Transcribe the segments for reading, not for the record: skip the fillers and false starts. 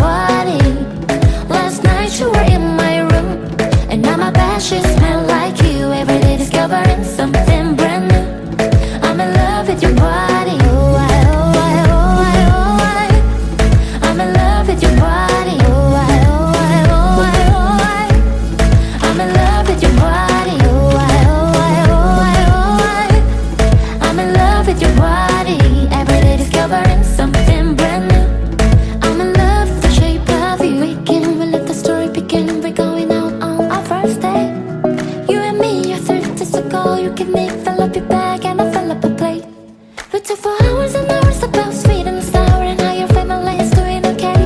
body. Last night you were in my room, and now my bed sheets smell like you. Every day discovering something brand new. I'm in love with your body. Oh, I'm in love with your body. Oh, I'm in love with your body. Oh, I'm in love with your body. Every day discovering something brand new. I'm in love with the shape of you. We let the story begin. We're going out on our first date. You and me are 30 days ago. You give me, fill up your bag, and I fill up a plate. We took for hours and hours about sweet and sour, and how your family is doing okay.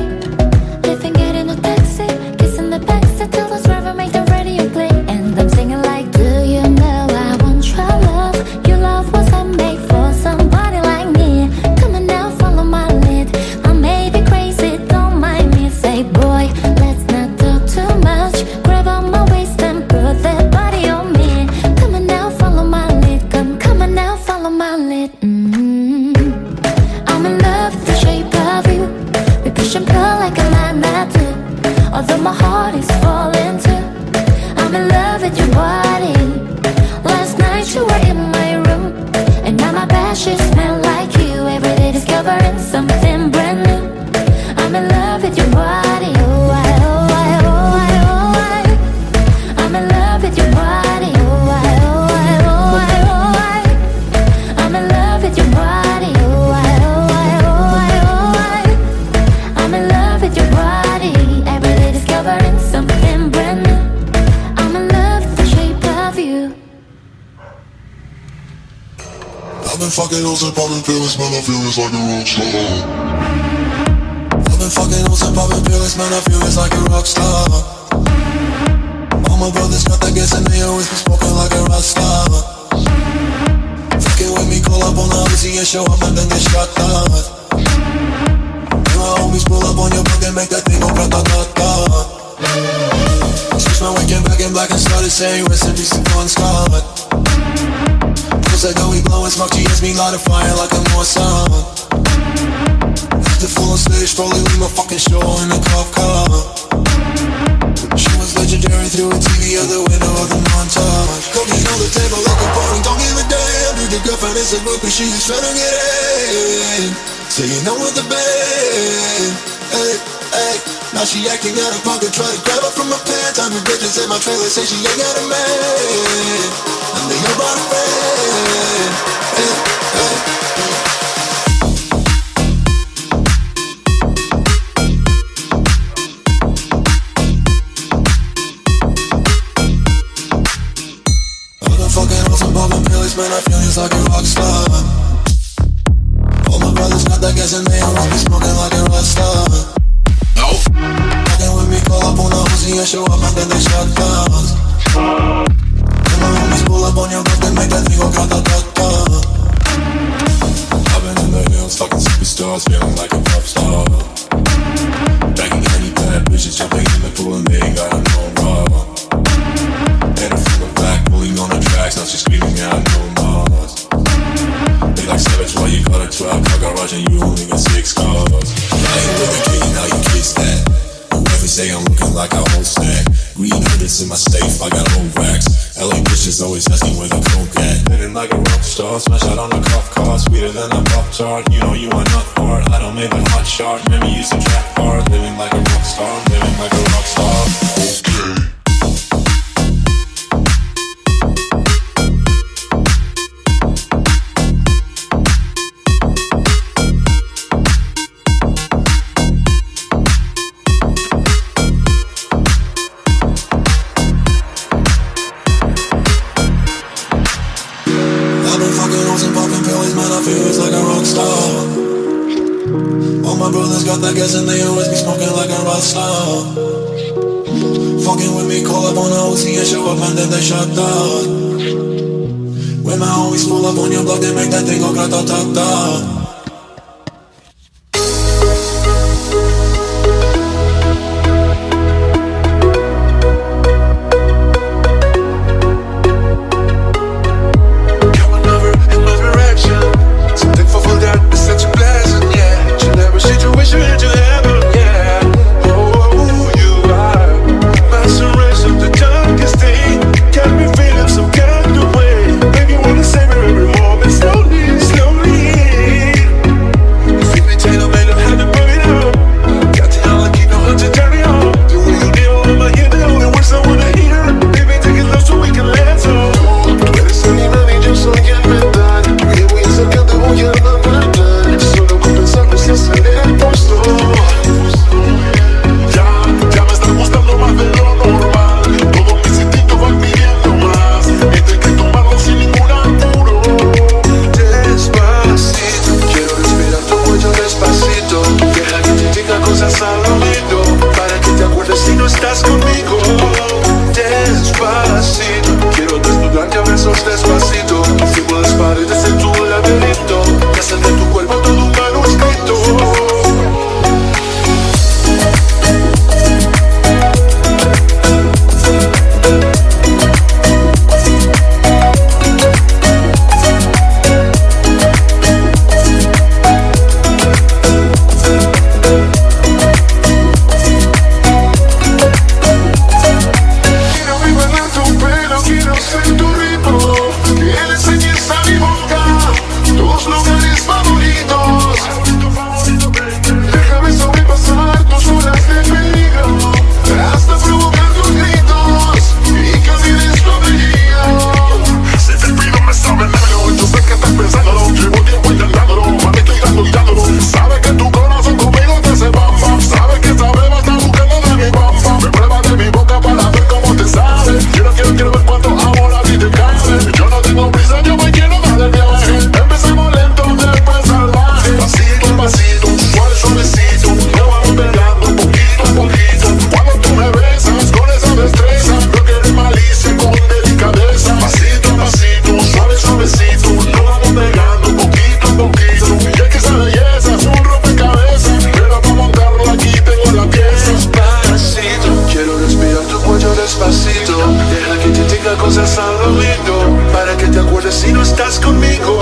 Living, getting a taxi, kissing the backseat till the driver make the radio play. And I'm singing like, do you know I want your love? Your love wasn't made for somebody like me. Come on now, follow my lead. I may be crazy, don't mind me. Say, boy, let's not talk too much. Grab on my waist and put that body on me. Come on now, follow my lead. Come on now, follow my lead. I'm in love with the shape of you. We push and pull like a magnet do. Although my heart is falling too. I'm in love with your body. Last night you were in my room, and now my bed sheets smell like you. Every day discovering something brand new. I'm in love with your body. Oh, I'm in love with your body. Oh, I'm in love with your body. Oh, I'm in love with your body. Every day discovering something brand new. I'm in love with the shape of you. I've been fucking hoes and popping pills, man, I feel it's like a rock star. I've been fucking hoes and popping pills, man, I feel it's like a rock star. All my brothers got that gas and they always be smoking like a rock star. Fucking with me, call up on the Uzi and show up and then get shot down. And my homies pull up on your block and make that thing go grata-ta-ta. Switch my weekend back in black and started saying rest in peace to Bon Scott. Cause I know we blowin' smoke, GS me light a fire like a Mossad. After full on stage, probably leave my fucking show in a cop car. She was legendary through a TV out the window of the montage. Cocaine on the table like a party, don't give a damn. Dude, your girlfriend is a groupie, she just tryna get in. So you know with the band, hey, hey. Now she acting out of pocket, try to grab her from my pants. I'm the bitches in my trailer, say she ain't got a man. And they know about a friend, hey, hey. Man, I feel just like a rock star. All my brothers got that gas and they always be smoking like a rock star. No. Fucking with me, call up on the Uzi and show up and then they shot down. And my homies pull up on your block and make that thing go grata-ta-ta. I've been in the hills, fucking superstars, feeling like a pop star. Banging any bad bitches, jumping in the pool and they ain't got no problem. And I'm from the back, pulling on the tracks, now she's screaming out no more. They like savage, why you got a 12-car garage and you only got 6 cars. I ain't with a kid, now you kiss that. Whoever say I'm looking like a whole stack. Green hundreds in my safe, I got old racks. LA bitches always asking where the coke at. Living like a rock star, smash out on a cop car. Sweeter than a Pop-Tart, you know you are not hard. I don't make a hot shot, never use a trap card. Living like a rock star, living like a rock star. Okay. Got that gas and they always be smoking like a rock star. Fucking with me, call up on the Uzi and show up and then they shut down. When my homies pull up on your block, they make that thing go grata-ta-ta. Situation to heaven, yeah. oído para que te acuerdes si no estás conmigo. Despacito, quiero desnudarte a besos despacito. Fuimos las paredes de tu laberinto y hacer de tu cuerpo todo un manuscrito. Cosas al oído para que te acuerdes si no estás conmigo.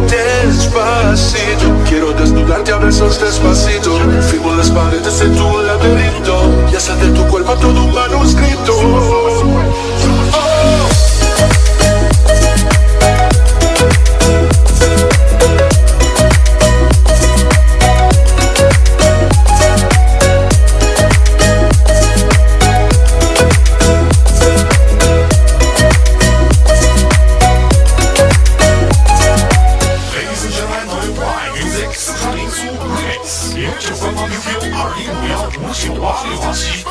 Despacito, quiero desnudarte a besos despacito. Fuimos las paredes de tu laberinto y hacer de tu cuerpo todo un manuscrito.40406，联手官方 QQ 2151598687。